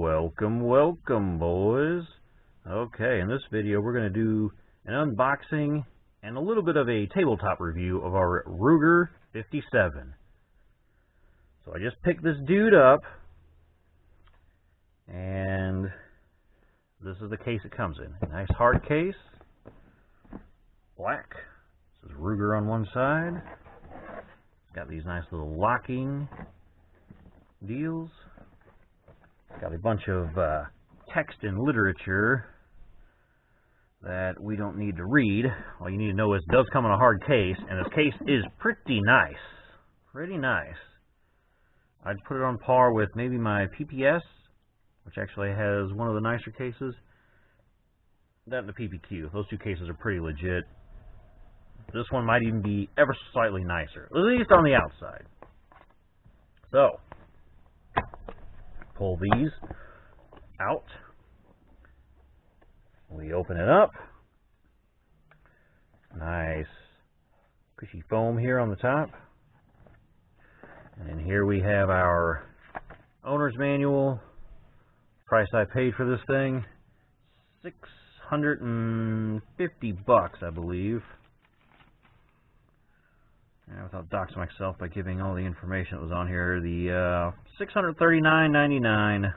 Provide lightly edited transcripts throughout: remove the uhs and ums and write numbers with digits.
Welcome, boys. Okay, in this video we're going to do an unboxing and a little bit of a tabletop review of our Ruger 57. So I just picked this dude up, and this is the case it comes in. A nice hard case, black. This is Ruger on one side. It's got these nice little locking deals. Got a bunch of text and literature that we don't need to read. All you need to know is it does come in a hard case, and this case is pretty nice. Pretty nice. I'd put it on par with maybe my PPS, which actually has one of the nicer cases. That and the PPQ. Those two cases are pretty legit. This one might even be ever slightly nicer, at least on the outside. So, pull these out. We open it up. Nice cushy foam here on the top. And here we have our owner's manual. Price I paid for this thing, $650, I believe. And without doxing myself by giving all the information that was on here, the $639.99.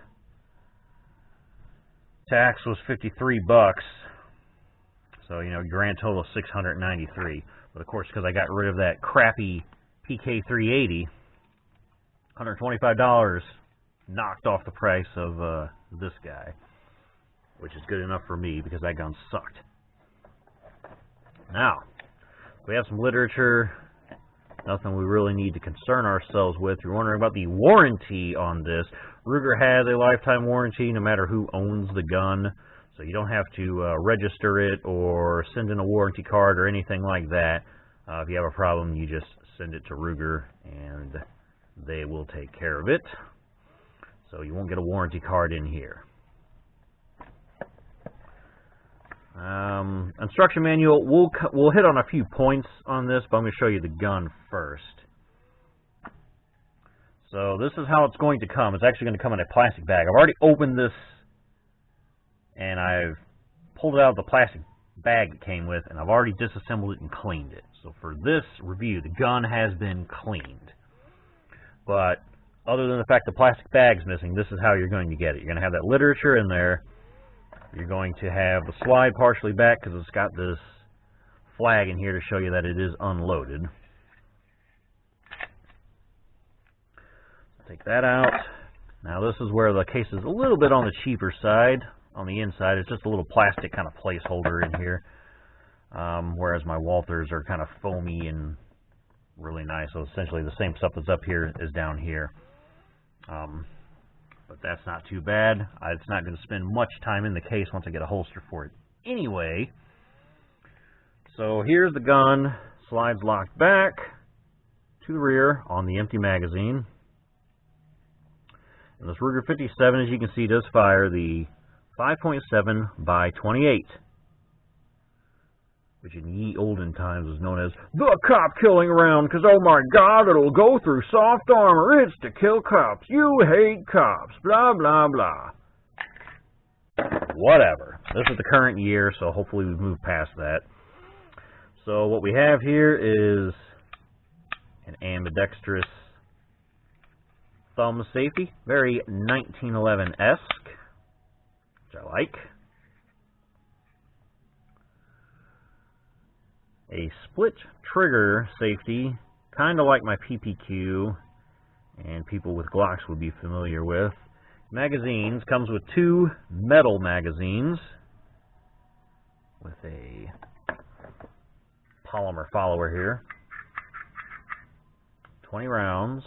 Tax was $53. So, you know, grand total of $693. But of course, because I got rid of that crappy PK380, $125 knocked off the price of this guy, which is good enough for me because that gun sucked. Now, we have some literature. Nothing we really need to concern ourselves with. You're wondering about the warranty on this. Ruger has a lifetime warranty no matter who owns the gun, so you don't have to register it or send in a warranty card or anything like that. If you have a problem, you just send it to Ruger and they will take care of it. So you won't get a warranty card in here. Instruction manual, we'll hit on a few points on this, but I'm going to show you the gun first. So this is how it's going to come. It's actually going to come in a plastic bag. I've already opened this, and I've pulled it out of the plastic bag it came with, and I've already disassembled it and cleaned it. So for this review, the gun has been cleaned. But other than the fact the plastic bag's missing, this is how you're going to get it. You're going to have that literature in there. You're going to have the slide partially back because it's got this flag in here to show you that it is unloaded. Take that out. Now this is where the case is a little bit on the cheaper side. On the inside, it's just a little plastic kind of placeholder in here. Whereas my Walthers are kind of foamy and really nice. So essentially the same stuff that's up here is down here. But that's not too bad. It's not going to spend much time in the case once I get a holster for it anyway. So here's the gun. Slides locked back to the rear on the empty magazine. And this Ruger 57, as you can see, does fire the 5.7 by 28, which in ye olden times was known as the cop killing round, because oh my god, it'll go through soft armor. It's to kill cops. You hate cops. Blah, blah, blah. Whatever. This is the current year, so hopefully we've moved past that. So what we have here is an ambidextrous thumb safety. Very 1911-esque, which I like. A split trigger safety, kind of like my PPQ, and people with Glocks would be familiar with. Magazines, comes with two metal magazines with a polymer follower here. 20 rounds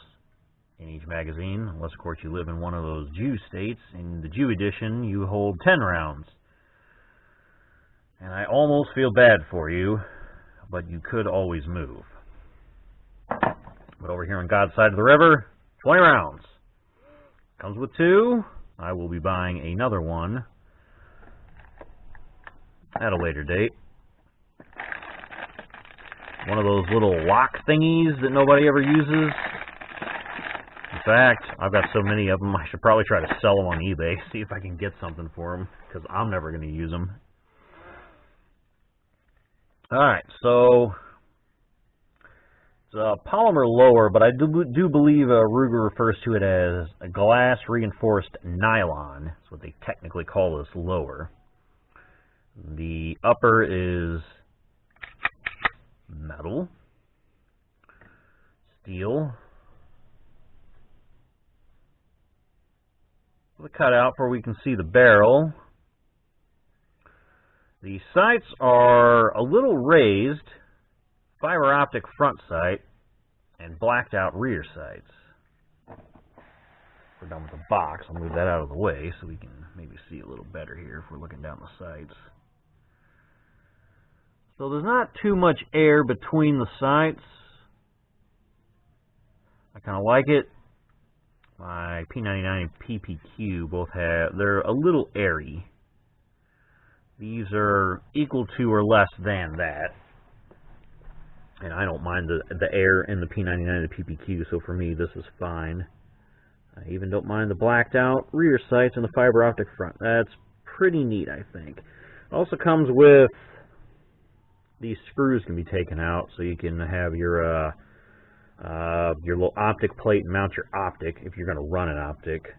in each magazine, unless of course you live in one of those Jew states. In the Jew edition, you hold 10 rounds. And I almost feel bad for you, but you could always move. But over here on God's side of the river, 20 rounds. Comes with two. I will be buying another one at a later date. One of those little lock thingies that nobody ever uses. In fact, I've got so many of them, I should probably try to sell them on eBay, see if I can get something for them, because I'm never going to use them. Alright, so it's a polymer lower, but I do believe Ruger refers to it as a glass reinforced nylon. That's what they technically call this lower. The upper is metal, steel, with a cutout where we can see the barrel. The sights are a little raised, fiber optic front sight, and blacked out rear sights. We're done with the box. I'll move that out of the way so we can maybe see a little better here if we're looking down the sights. So there's not too much air between the sights. I kind of like it. My P99 and PPQ both have, they're a little airy. These are equal to or less than that. And I don't mind the air in the P99 and the PPQ, so for me this is fine. I even don't mind the blacked out rear sights and the fiber optic front. That's pretty neat, I think. It also comes with these screws can be taken out, so you can have your little optic plate and mount your optic if you're going to run an optic.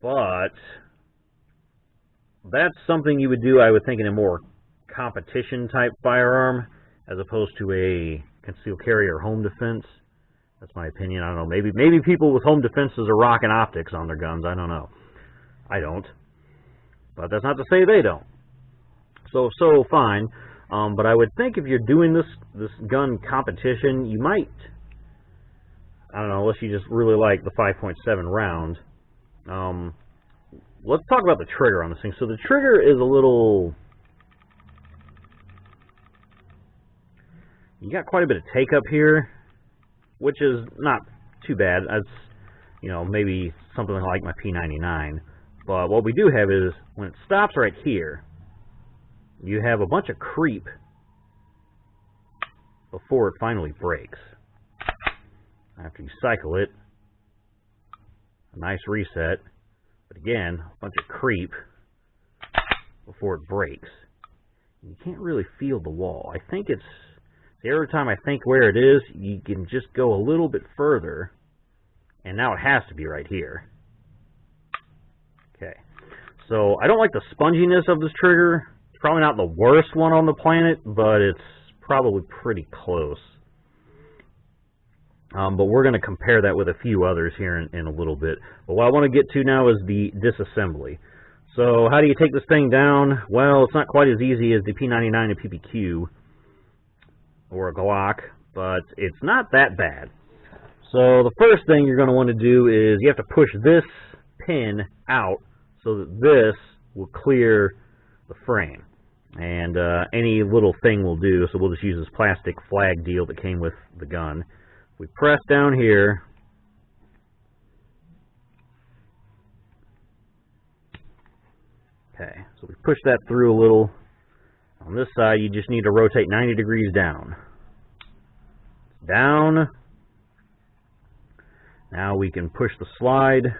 But that's something you would do, I would think, in a more competition type firearm as opposed to a concealed carry or home defense. That's my opinion. I don't know. Maybe people with home defenses are rocking optics on their guns. I don't know. I don't. But that's not to say they don't. So fine. But I would think if you're doing this gun competition, you might, I don't know, unless you just really like the 5.7 round. Let's talk about the trigger on this thing. So the trigger is a little, you got quite a bit of take up here, which is not too bad. That's, you know, maybe something like my P99. But what we do have is, when it stops right here, you have a bunch of creep before it finally breaks. After you cycle it, a nice reset, but again, a bunch of creep before it breaks. You can't really feel the wall. I think it's, every time I think where it is, you can just go a little bit further, and now it has to be right here. Okay, so I don't like the sponginess of this trigger. It's probably not the worst one on the planet, but it's probably pretty close. But we're going to compare that with a few others here in a little bit. But what I want to get to now is the disassembly. So how do you take this thing down? Well, it's not quite as easy as the P99 and PPQ or a Glock, but it's not that bad. So the first thing you're going to want to do is you have to push this pin out so that this will clear the frame. And any little thing will do, so we'll just use this plastic flag deal that came with the gun. We press down here, okay, so we push that through a little. On this side, you just need to rotate 90 degrees down. Down. Now we can push the slide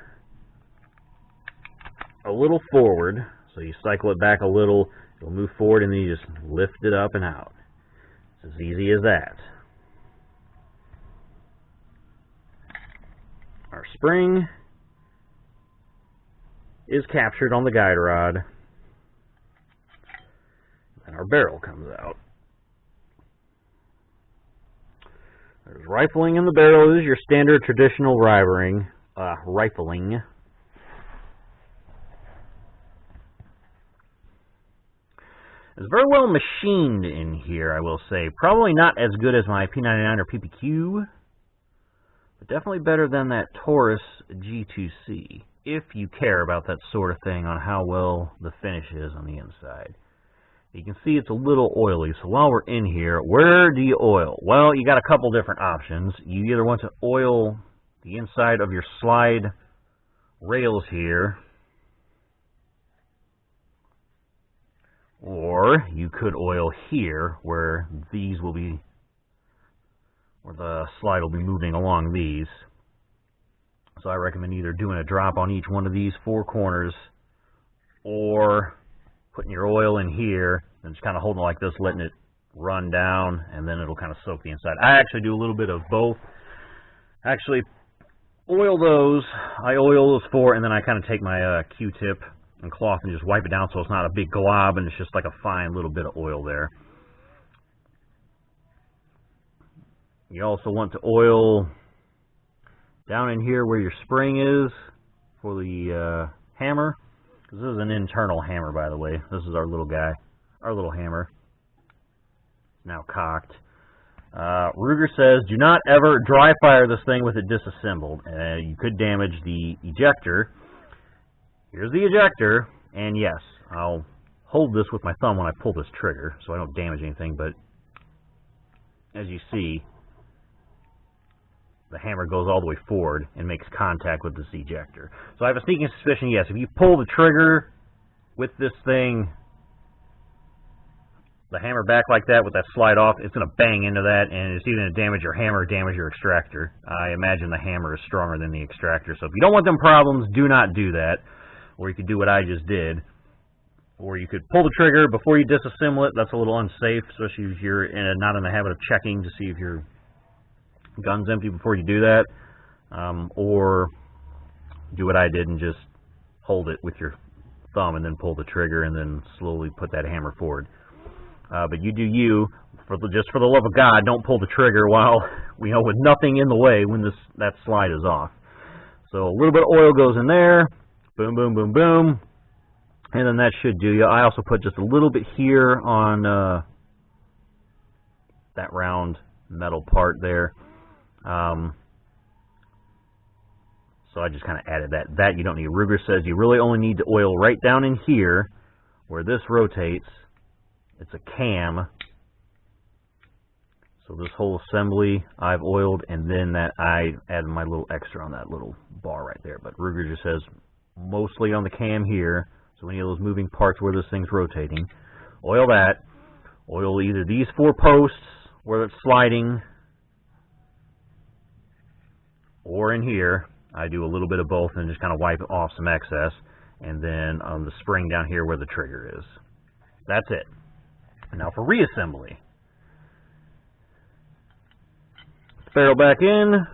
a little forward, so you cycle it back a little, it'll move forward, and then you just lift it up and out. It's as easy as that. Our spring is captured on the guide rod, and our barrel comes out. There's rifling in the barrel. This is your standard traditional rifling. It's very well machined in here, I will say. Probably not as good as my P99 or PPQ, but definitely better than that Taurus G2C, if you care about that sort of thing on how well the finish is on the inside. You can see it's a little oily, so while we're in here, where do you oil? Well, you got a couple different options. You either want to oil the inside of your slide rails here, or you could oil here where these will be, where the slide will be moving along these. So I recommend either doing a drop on each one of these 4 corners, or putting your oil in here and just kind of holding it like this, letting it run down, and then it'll kind of soak the inside. I actually do a little bit of both. Actually, oil those. I oil those 4, and then I kind of take my Q-tip and cloth and just wipe it down so it's not a big glob and it's just like a fine little bit of oil there. You also want to oil down in here where your spring is for the hammer. This is an internal hammer, by the way. This is our little guy, our little hammer. Now cocked. Ruger says, do not ever dry fire this thing with it disassembled. You could damage the ejector. Here's the ejector, and yes, I'll hold this with my thumb when I pull this trigger so I don't damage anything, but as you see, the hammer goes all the way forward and makes contact with this ejector. So I have a sneaking suspicion, yes, if you pull the trigger with this thing, the hammer back like that with that slide off, it's going to bang into that, and it's either going to damage your hammer or damage your extractor. I imagine the hammer is stronger than the extractor, so if you don't want them problems, do not do that. Or you could do what I just did. Or you could pull the trigger before you disassemble it. That's a little unsafe, especially if you're not in the habit of checking to see if your gun's empty before you do that. Or do what I did and just hold it with your thumb and then pull the trigger and then slowly put that hammer forward. But you do you. Just for the love of God, don't pull the trigger while, with nothing in the way when that slide is off. So a little bit of oil goes in there. Boom, boom, boom, boom. And then that should do you. I also put just a little bit here on that round metal part there. So I just kind of added that. That you don't need. Ruger says you really only need to oil right down in here where this rotates. It's a cam. So this whole assembly I've oiled, and then that I added my little extra on that little bar right there. But Ruger just says mostly on the cam here, so any of those moving parts where this thing's rotating, oil that. Oil either these 4 posts where it's sliding, or in here. I do a little bit of both and just kind of wipe off some excess, and then on the spring down here where the trigger is. That's it. Now for reassembly. Barrel back in.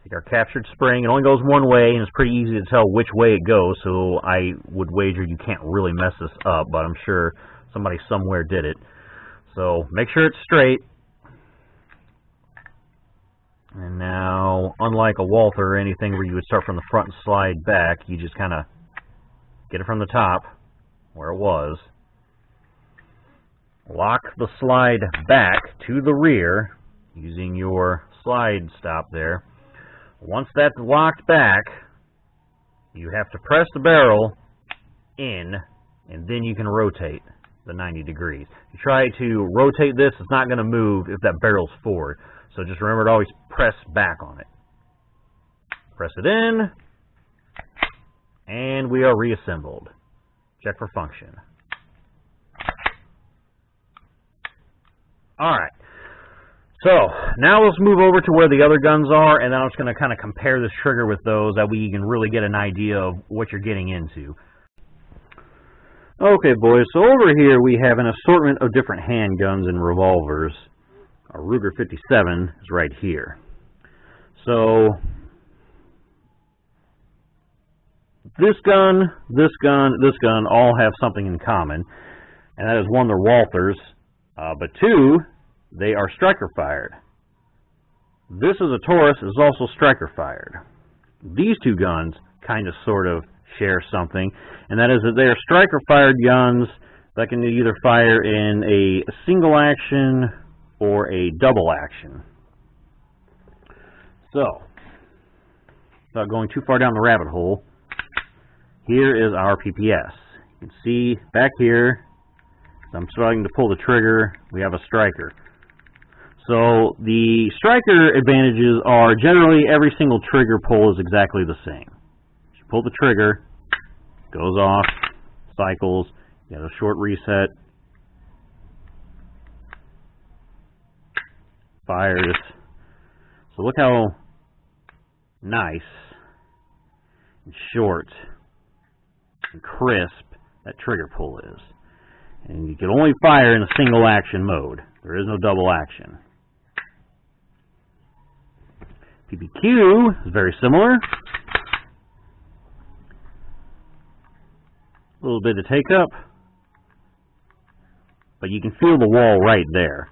Take our captured spring. It only goes one way, and it's pretty easy to tell which way it goes, so I would wager you can't really mess this up, but I'm sure somebody somewhere did it. So make sure it's straight. And now, unlike a Walther or anything where you would start from the front and slide back, you just kind of get it from the top, where it was. Lock the slide back to the rear using your slide stop there. Once that's locked back, you have to press the barrel in, and then you can rotate the 90 degrees. If you try to rotate this, it's not going to move if that barrel's forward. So just remember to always press back on it. Press it in, and we are reassembled. Check for function. Alright, so now let's move over to where the other guns are, and then I'm just going to kind of compare this trigger with those, that way you can really get an idea of what you're getting into. Okay boys, so over here we have an assortment of different handguns and revolvers. Our Ruger 57 is right here. So this gun, this gun, this gun all have something in common, and that is one, they're Walthers, but two, they are striker fired. This is a Taurus, is also striker fired. These two guns kind of sort of share something, and that is that they are striker fired guns that can either fire in a single action or a double action. So, without going too far down the rabbit hole, here is our PPS. You can see back here, I'm starting to pull the trigger, we have a striker. So the striker advantages are generally every single trigger pull is exactly the same. You pull the trigger, goes off, cycles, you have a short reset, fires. So look how nice and short and crisp that trigger pull is. And you can only fire in a single action mode. There is no double action. PPQ is very similar. A little bit of take up, but you can feel the wall right there.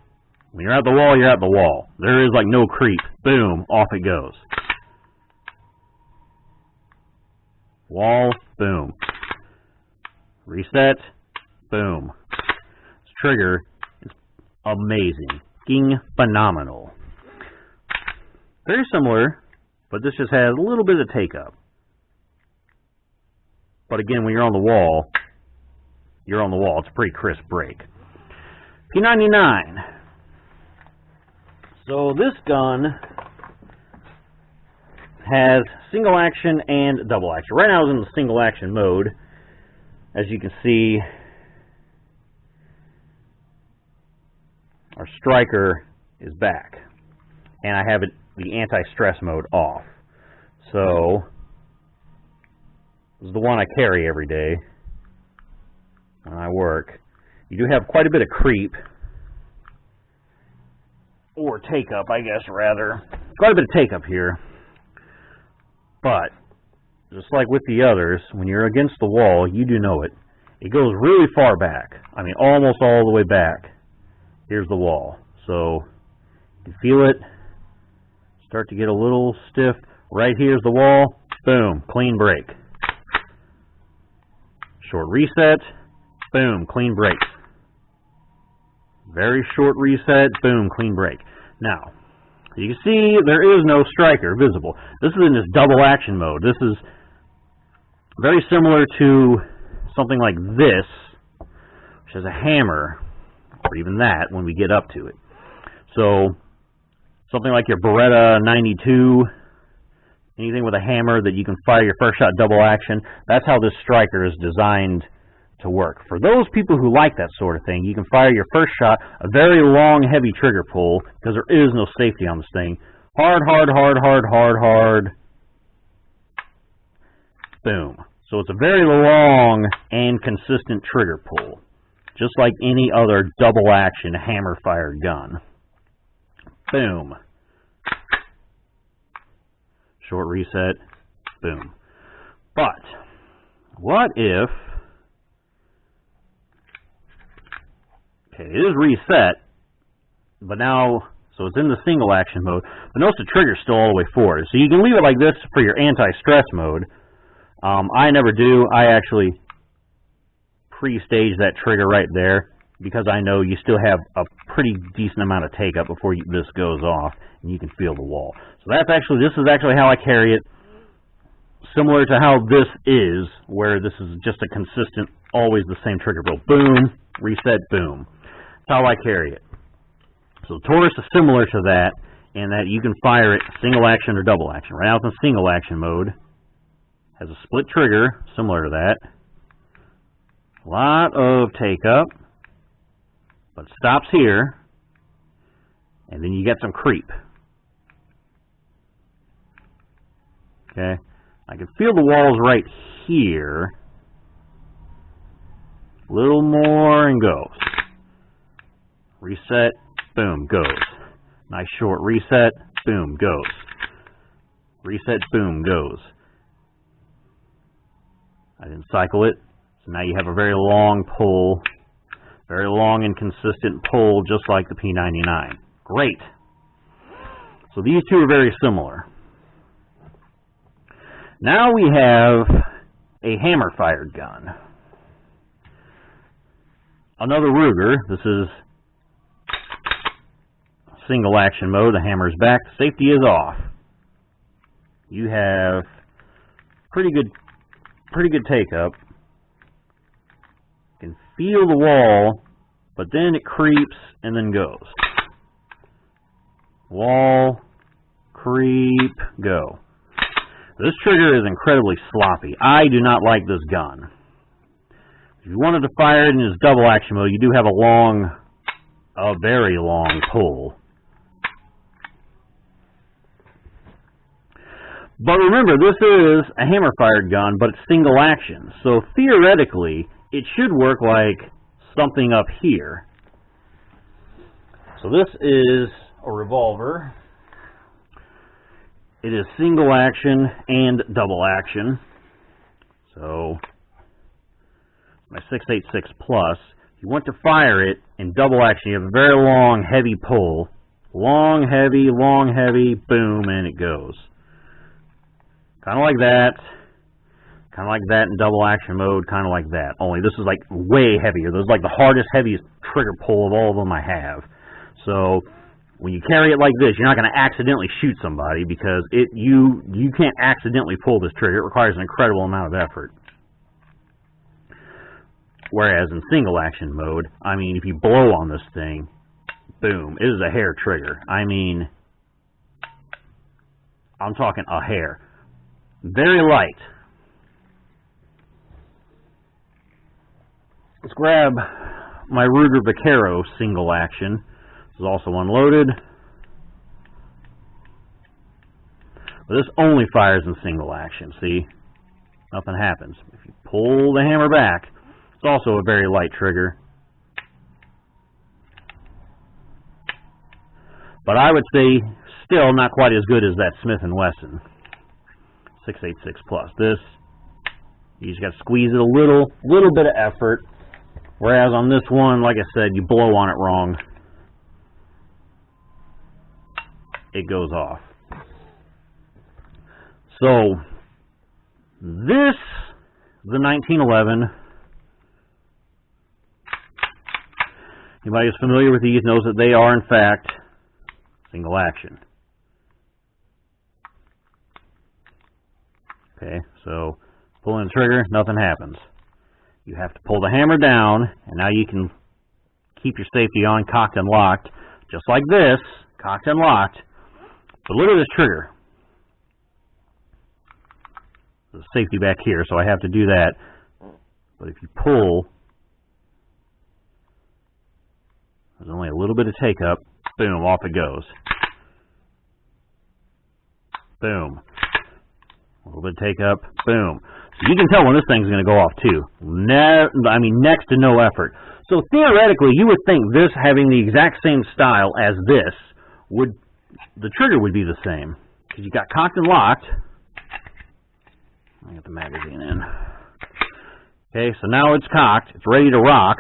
When you're at the wall, you're at the wall. There is like no creep. Boom, off it goes. Wall, boom. Reset, boom. This trigger is amazing. Fucking phenomenal. Very similar, but this just has a little bit of take up. But again, when you're on the wall, you're on the wall. It's a pretty crisp break. P99. So this gun has single action and double action. Right now it's in the single action mode. As you can see, our striker is back. And I have it the anti-stress mode off. So this is the one I carry every day when I work. You do have quite a bit of creep, or take up, I guess, rather. Quite a bit of take up here. But just like with the others, when you're against the wall, you do know it. It goes really far back. I mean, almost all the way back. Here's the wall. So you feel it. Start to get a little stiff. Right here's the wall. Boom. Clean break. Short reset. Boom. Clean break. Very short reset. Boom. Clean break. Now, you can see there is no striker visible. This is in this double action mode. This is very similar to something like this, which has a hammer, or even that when we get up to it. So something like your Beretta 92, anything with a hammer that you can fire your first shot double action, that's how this striker is designed to work. For those people who like that sort of thing, you can fire your first shot, a very long, heavy trigger pull, because there is no safety on this thing. Hard, hard, hard, hard, hard, hard. Boom. So it's a very long and consistent trigger pull, just like any other double action hammer fired gun. Boom. Short reset. Boom. But what if, okay, it is reset, but now, so it's in the single action mode, but notice the trigger's still all the way forward. So you can leave it like this for your anti-stress mode. I never do. I actually pre-stage that trigger right there, because I know you still have a pretty decent amount of take-up before this goes off, and you can feel the wall. So that's actually, this is actually how I carry it, similar to how this is, where this is just a consistent, always the same trigger pull. Boom, reset, boom. That's how I carry it. So Taurus is similar to that, in that you can fire it single action or double action. Right now it's in single action mode. Has a split trigger, similar to that. A lot of take-up, but it stops here, and then you get some creep. Okay, I can feel the walls right here. A little more and goes. Reset, boom, goes. Nice short reset, boom, goes. Reset, boom, goes. I didn't cycle it, so now you have a very long pull, very long and consistent pull, just like the P99. Great. So these two are very similar. Now we have a hammer-fired gun. Another Ruger. This is single action mode. The hammer's back. The safety is off. You have pretty good take-up. You can feel the wall, but then it creeps and then goes. Wall, creep, go. This trigger is incredibly sloppy. I do not like this gun. If you wanted to fire it in its double action mode, you do have a very long pull. But remember, this is a hammer-fired gun, but it's single action. So theoretically, it should work like something up here. So this is a revolver. It is single action and double action. So my 686 Plus, if you want to fire it in double action, you have a very long, heavy pull. Long, heavy, boom, and it goes. Kind of like that. Kind of like that in double action mode, kind of like that. Only this is like way heavier. This is like the hardest, heaviest trigger pull of all of them I have. So when you carry it like this, you're not going to accidentally shoot somebody because you can't accidentally pull this trigger. It requires an incredible amount of effort. Whereas in single action mode, I mean, if you blow on this thing, boom, it is a hair trigger. I mean, I'm talking a hair. Very light. Let's grab my Ruger Vaquero single action. This is also unloaded. But this only fires in single action, see? Nothing happens. If you pull the hammer back, it's also a very light trigger. But I would say still not quite as good as that Smith & Wesson 686 Plus. This, you just got to squeeze it a little bit of effort. Whereas on this one, like I said, you blow on it wrong, it goes off. So this, the 1911. Anybody who's familiar with these knows that they are in fact single action. Okay, so pulling the trigger, nothing happens. You have to pull the hammer down, and now you can keep your safety on, cocked and locked, just like this, cocked and locked. But look at this trigger. There's safety back here, so I have to do that. But if you pull, there's only a little bit of take-up, boom, off it goes. Boom. A little bit of take-up, boom. So you can tell when this thing's going to go off, too. I mean, next to no effort. So theoretically, you would think this having the exact same style as this, the trigger would be the same. Because you got cocked and locked. I'll get the magazine in. Okay, so now it's cocked. It's ready to rock.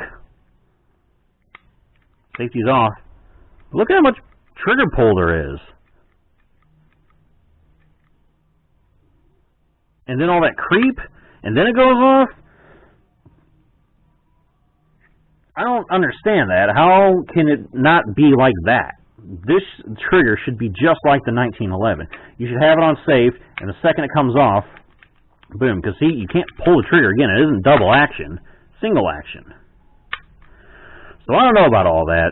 Safety's off. Look at how much trigger pull there is. And then all that creep, and then it goes off? I don't understand that. How can it not be like that? This trigger should be just like the 1911. You should have it on safe, and the second it comes off, boom. Because see, you can't pull the trigger again. It isn't double action, single action. So I don't know about all that.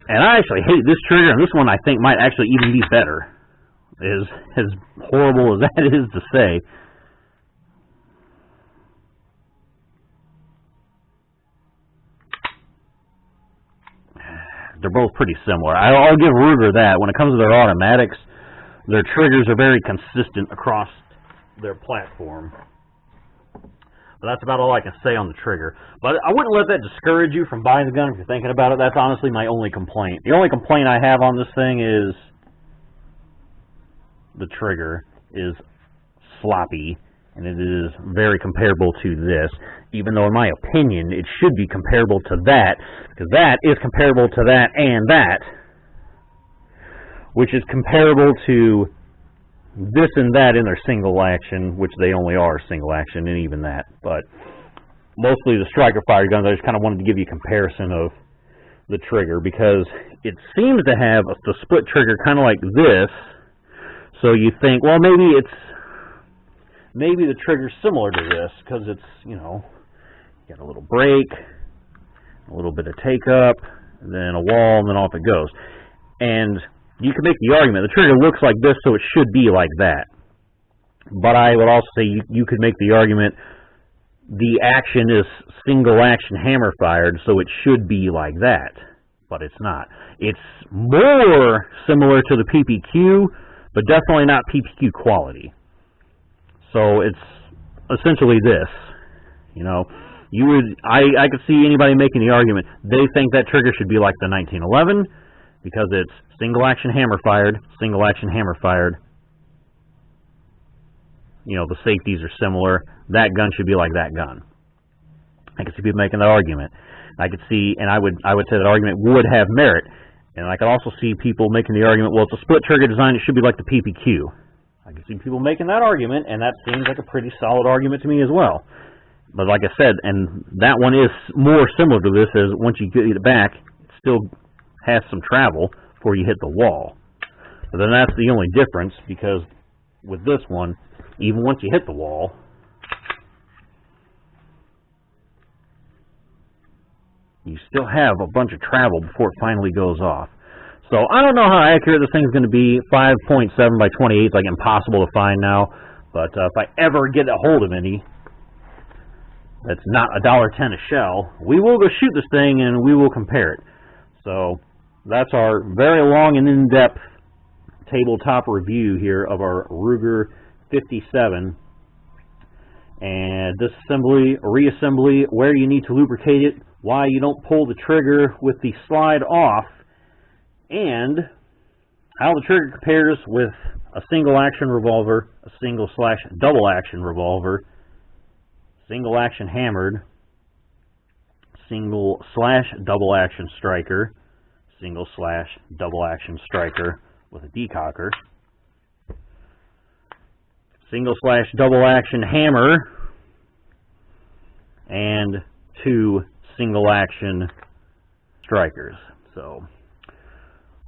And I actually hate this trigger, and this one I think might actually even be better. As horrible as that is to say. They're both pretty similar. I'll give Ruger that. When it comes to their automatics, their triggers are very consistent across their platform. But that's about all I can say on the trigger. But I wouldn't let that discourage you from buying the gun if you're thinking about it. That's honestly my only complaint. The only complaint I have on this thing is the trigger is sloppy, and it is very comparable to this, even though in my opinion it should be comparable to that, because that is comparable to that and that, which is comparable to this and that in their single action, which they only are single action, and even that. But mostly the striker fired guns, I just kind of wanted to give you a comparison of the trigger, because it seems to have the split trigger kind of like this. So you think, well, maybe the trigger's similar to this, because it's, you know, you got a little break, a little bit of take-up, and then a wall, and then off it goes. And you can make the argument, the trigger looks like this, so it should be like that. But I would also say you could make the argument, the action is single-action hammer-fired, so it should be like that. But it's not. It's more similar to the PPQ, but definitely not PPQ quality. So it's essentially this, you know. I could see anybody making the argument they think that trigger should be like the 1911 because it's single action hammer fired, single action hammer fired. You know, the safeties are similar. That gun should be like that gun. I could see people making that argument. I could see, and I would say that argument would have merit. And I could also see people making the argument, well, it's a split trigger design, it should be like the PPQ. I could see people making that argument, and that seems like a pretty solid argument to me as well. But like I said, and that one is more similar to this, as once you get it back, it still has some travel before you hit the wall. But then that's the only difference, because with this one, even once you hit the wall, you still have a bunch of travel before it finally goes off. So I don't know how accurate this thing's going to be. 5.7 by 28 is like impossible to find now. But if I ever get a hold of any that's not $1.10 a shell, we will go shoot this thing and we will compare it. So that's our very long and in-depth tabletop review here of our Ruger 57. And disassembly, reassembly, where you need to lubricate it, why you don't pull the trigger with the slide off, and how the trigger compares with a single action revolver, a single/double action revolver, single action hammered, single/double action striker, single/double action striker with a decocker, single/double action hammer, and 2 single action strikers. So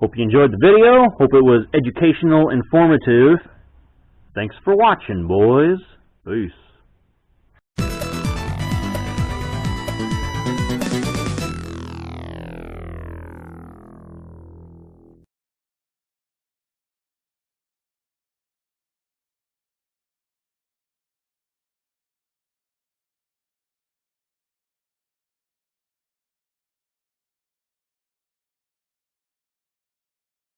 hope you enjoyed the video. Hope it was educational, informative. Thanks for watching, boys. Peace.